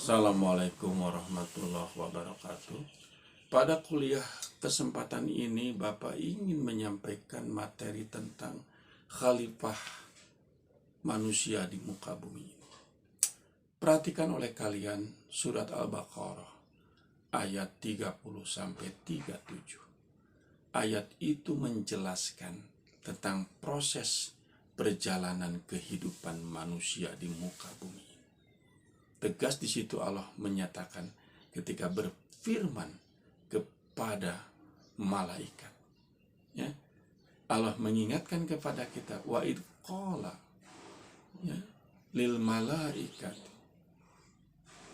Assalamualaikum warahmatullahi wabarakatuh. Pada kuliah kesempatan ini, Bapak ingin menyampaikan materi tentang khalifah manusia di muka bumi ini. Perhatikan oleh kalian surat Al-Baqarah ayat 30-37. Ayat itu menjelaskan tentang proses perjalanan kehidupan manusia di muka bumi. Tegas di situ Allah menyatakan ketika berfirman kepada malaikat. Ya, Allah mengingatkan kepada kita, wa id qala ya, lil malaikat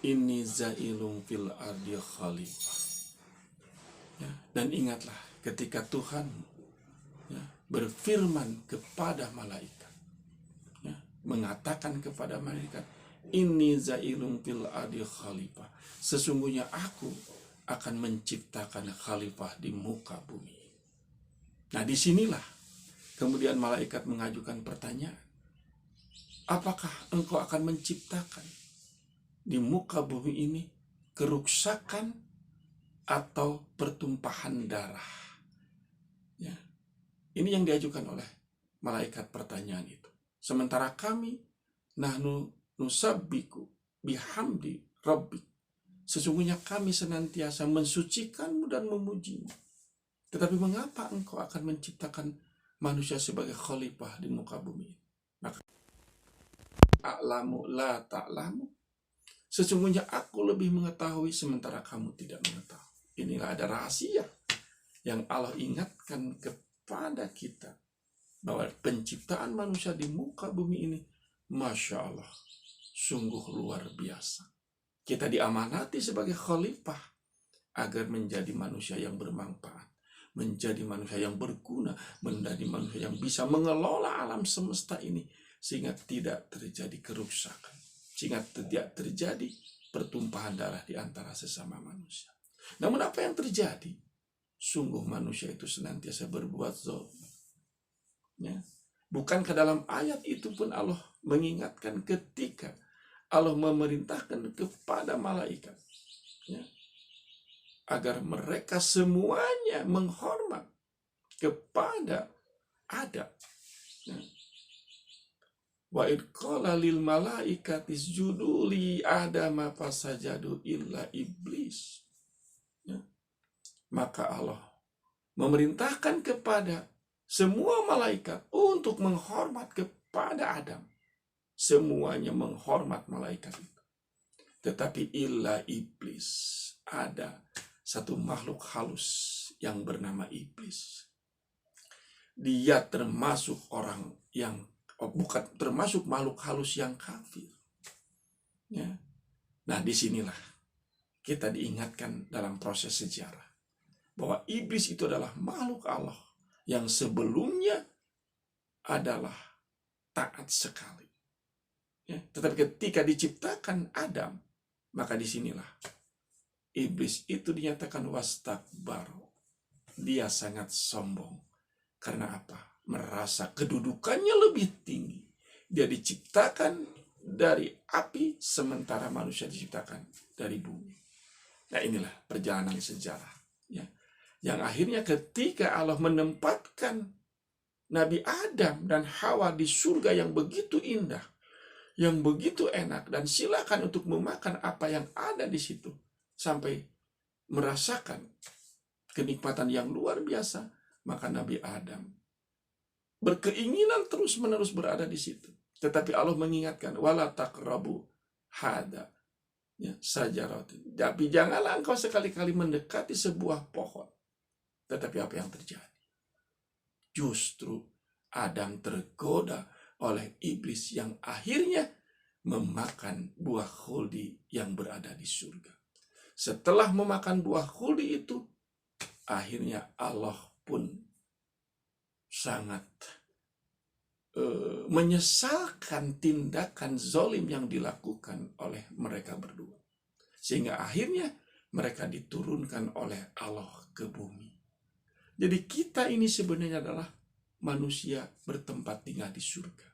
inni zailun fil ardi khalifah. Ya, dan ingatlah ketika Tuhan ya, berfirman kepada malaikat, ya, mengatakan kepada malaikat, inni zailun fil ardi khalifah. Sesungguhnya aku akan menciptakan khalifah di muka bumi. Nah, disinilah kemudian malaikat mengajukan pertanyaan. Apakah engkau akan menciptakan di muka bumi ini keruksakan atau pertumpahan darah? Ya. Ini yang diajukan oleh malaikat pertanyaan itu. Sementara kami, nahnu nusabbiku bihamdi rabbik. Sesungguhnya kami senantiasa mensucikanmu dan memujimu. Tetapi mengapa engkau akan menciptakan manusia sebagai khalifah di muka bumi? Maka a'lamu la ta'lamu. Sesungguhnya aku lebih mengetahui sementara kamu tidak mengetahui. Inilah ada rahasia yang Allah ingatkan kepada kita. Bahwa penciptaan manusia di muka bumi ini, Masya Allah, sungguh luar biasa. Kita diamanati sebagai khalifah agar menjadi manusia yang bermanfaat, menjadi manusia yang berguna, menjadi manusia yang bisa mengelola alam semesta ini sehingga tidak terjadi kerusakan, sehingga tidak terjadi pertumpahan darah di antara sesama manusia. Namun apa yang terjadi? Sungguh manusia itu senantiasa berbuat zalim. Ya. Bukan ke dalam ayat itu pun Allah mengingatkan ketika Allah memerintahkan kepada malaikat ya, agar mereka semuanya menghormat kepada Adam. Ya. Wa id qala lil malaikati isjudu li Adama fasajadu illa iblis. Ya. Maka Allah memerintahkan kepada semua malaikat untuk menghormat kepada Adam. Semuanya menghormat malaikat itu. Tetapi illa iblis. Ada satu makhluk halus yang bernama iblis. Dia termasuk orang yang bukan termasuk makhluk halus yang kafir. Ya. Nah, disinilah kita diingatkan dalam proses sejarah bahwa iblis itu adalah makhluk Allah yang sebelumnya adalah taat sekali. Ya, tetapi ketika diciptakan Adam, maka disinilah iblis itu dinyatakan wastakbar. Dia sangat sombong. Karena apa? Merasa kedudukannya lebih tinggi. Dia diciptakan dari api, sementara manusia diciptakan dari bumi. Nah, inilah perjalanan sejarah. Ya. Yang akhirnya ketika Allah menempatkan Nabi Adam dan Hawa di surga yang begitu indah, yang begitu enak, dan silakan untuk memakan apa yang ada di situ sampai merasakan kenikmatan yang luar biasa, maka Nabi Adam berkeinginan terus-menerus berada di situ. Tetapi Allah mengingatkan, wala taqrabu hada ya sajaratin. Tapi janganlah engkau sekali-kali mendekati sebuah pohon. Tetapi apa yang terjadi? Justru Adam tergoda oleh iblis yang akhirnya memakan buah khuldi yang berada di surga. Setelah memakan buah khuldi itu, akhirnya Allah pun sangat menyesalkan tindakan zalim yang dilakukan oleh mereka berdua. Sehingga akhirnya mereka diturunkan oleh Allah ke bumi. Jadi kita ini sebenarnya adalah manusia bertempat tinggal di surga.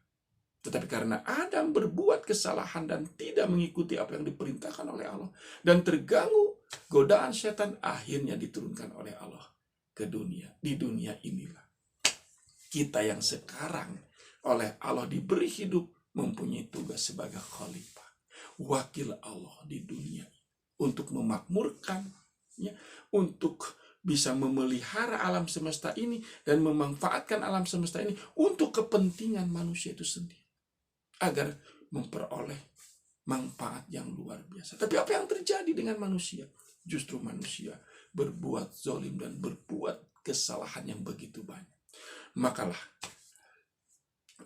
Tetapi karena Adam berbuat kesalahan dan tidak mengikuti apa yang diperintahkan oleh Allah, dan terganggu godaan setan, akhirnya diturunkan oleh Allah ke dunia. Di dunia inilah kita yang sekarang oleh Allah diberi hidup, mempunyai tugas sebagai khalifah, wakil Allah di dunia, untuk memakmurkan, ya, untuk bisa memelihara alam semesta ini dan memanfaatkan alam semesta ini untuk kepentingan manusia itu sendiri, agar memperoleh manfaat yang luar biasa. Tapi apa yang terjadi dengan manusia? Justru manusia berbuat zalim dan berbuat kesalahan yang begitu banyak. Makalah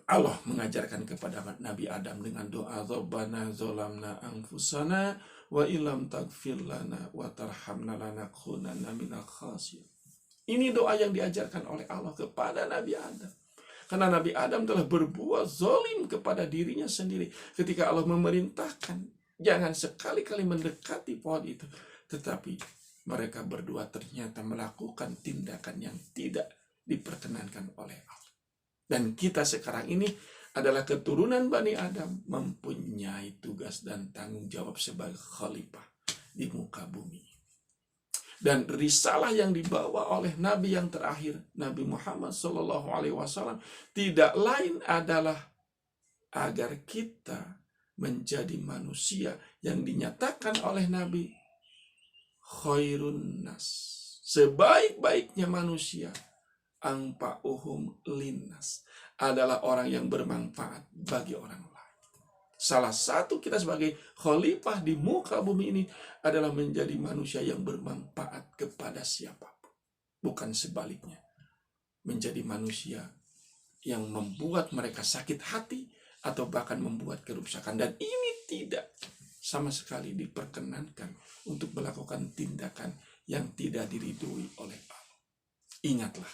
Allah mengajarkan kepada Nabi Adam dengan doa, Rabbana zolamna anfusana wa ilam taghfir lana wa tarhamna lanakunanna minal khasirin. Ini doa yang diajarkan oleh Allah kepada Nabi Adam. Karena Nabi Adam telah berbuat zalim kepada dirinya sendiri ketika Allah memerintahkan jangan sekali-kali mendekati pohon itu. Tetapi mereka berdua ternyata melakukan tindakan yang tidak diperkenankan oleh Allah. Dan kita sekarang ini adalah keturunan Bani Adam, mempunyai tugas dan tanggung jawab sebagai khalifah di muka bumi. Dan risalah yang dibawa oleh Nabi yang terakhir, Nabi Muhammad SAW, tidak lain adalah agar kita menjadi manusia yang dinyatakan oleh Nabi khairun nas, sebaik-baiknya manusia, anfa'uhum linnas, adalah orang yang bermanfaat bagi orang lain. Salah satu kita sebagai khalifah di muka bumi ini adalah menjadi manusia yang bermanfaat kepada siapapun. Bukan sebaliknya, menjadi manusia yang membuat mereka sakit hati atau bahkan membuat kerusakan. Dan ini tidak sama sekali diperkenankan untuk melakukan tindakan yang tidak diridhoi oleh Allah. Ingatlah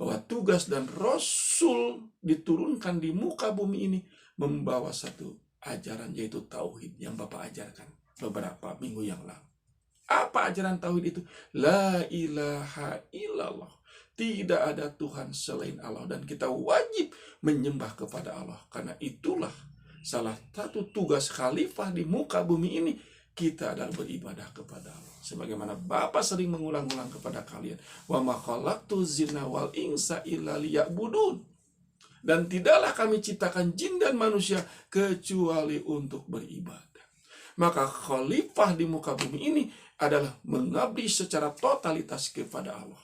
bahwa tugas dan Rasul diturunkan di muka bumi ini membawa satu ajaran, yaitu tauhid yang Bapak ajarkan beberapa minggu yang lalu. Apa ajaran tauhid itu? La ilaha illallah. Tidak ada Tuhan selain Allah, dan kita wajib menyembah kepada Allah. Karena itulah salah satu tugas khalifah di muka bumi ini, kita adalah beribadah kepada Allah. Sebagaimana Bapak sering mengulang-ulang kepada kalian, wa ma khalaqtuz jinna wal insa illa liya'budun. Dan tidaklah kami ciptakan jin dan manusia kecuali untuk beribadah. Maka khalifah di muka bumi ini adalah mengabdi secara totalitas kepada Allah,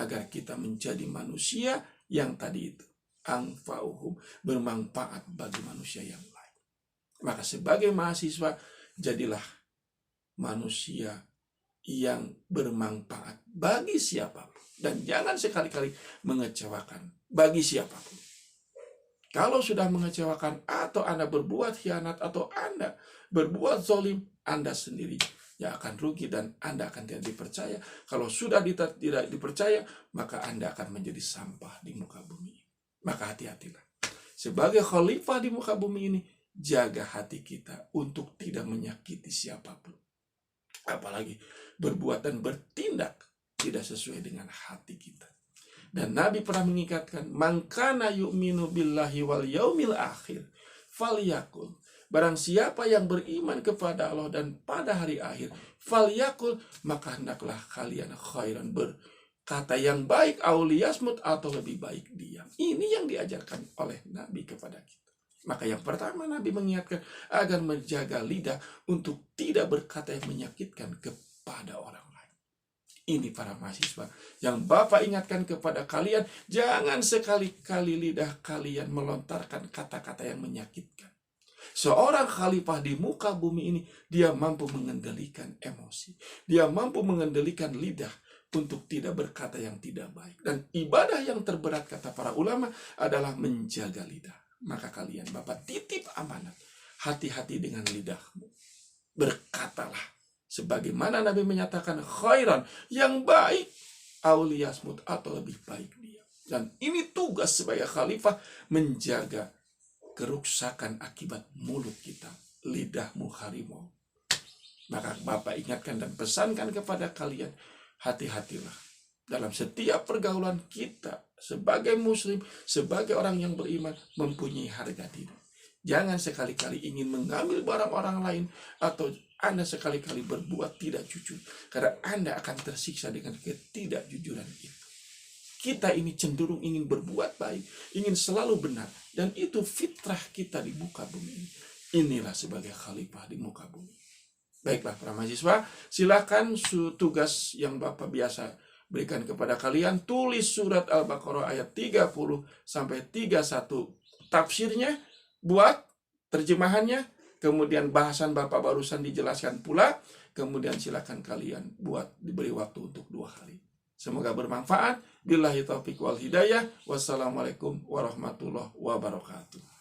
agar kita menjadi manusia yang tadi itu, anfa'uhum, bermanfaat bagi manusia yang lain. Maka sebagai mahasiswa, jadilah manusia yang bermanfaat bagi siapapun, dan jangan sekali-kali mengecewakan bagi siapapun. Kalau sudah mengecewakan, atau Anda berbuat khianat, atau Anda berbuat zalim, Anda sendiri yang akan rugi dan Anda akan tidak dipercaya. Kalau sudah tidak dipercaya, maka Anda akan menjadi sampah di muka bumi. Maka hati-hatilah. Sebagai khalifah di muka bumi ini, jaga hati kita untuk tidak menyakiti siapapun. Apalagi berbuat dan bertindak tidak sesuai dengan hati kita. Dan Nabi pernah mengingatkan, man kana yu'minu billahi wal yaumil akhir falyakul. Barang siapa yang beriman kepada Allah dan pada hari akhir, falyakul, maka hendaklah kalian khairan, berkata yang baik, auliyasmut, atau lebih baik diam. Ini yang diajarkan oleh Nabi kepada kita. Maka yang pertama Nabi mengingatkan agar menjaga lidah untuk tidak berkata yang menyakitkan kepada orang lain. Ini para mahasiswa yang Bapak ingatkan kepada kalian, jangan sekali-kali lidah kalian melontarkan kata-kata yang menyakitkan. Seorang khalifah di muka bumi ini, dia mampu mengendalikan emosi. Dia mampu mengendalikan lidah untuk tidak berkata yang tidak baik. Dan ibadah yang terberat, kata para ulama, adalah menjaga lidah. Maka kalian, Bapak titip amanat, hati-hati dengan lidahmu. Berkatalah sebagaimana Nabi menyatakan, khairan, yang baik, auliyasmut, atau lebih baik dia. Dan ini tugas sebagai khalifah, menjaga kerusakan akibat mulut kita, lidahmu harimau. Maka Bapak ingatkan dan pesankan kepada kalian, hati-hatilah dalam setiap pergaulan kita sebagai muslim, sebagai orang yang beriman, mempunyai harga diri. Jangan sekali-kali ingin mengambil barang orang lain, atau Anda sekali-kali berbuat tidak jujur, karena Anda akan tersiksa dengan ketidakjujuran itu. Kita ini cenderung ingin berbuat baik, ingin selalu benar, dan itu fitrah kita di muka bumi ini. Inilah sebagai khalifah di muka bumi. Baiklah para mahasiswa, silakan tugas yang Bapak biasa berikan kepada kalian, tulis surat Al-Baqarah ayat 30 sampai 31 tafsirnya, buat terjemahannya, kemudian bahasan Bapak barusan dijelaskan pula, kemudian silakan kalian buat, diberi waktu untuk 2 hari. Semoga bermanfaat. Billahi taufiq wal hidayah. Wassalamualaikum warahmatullahi wabarakatuh.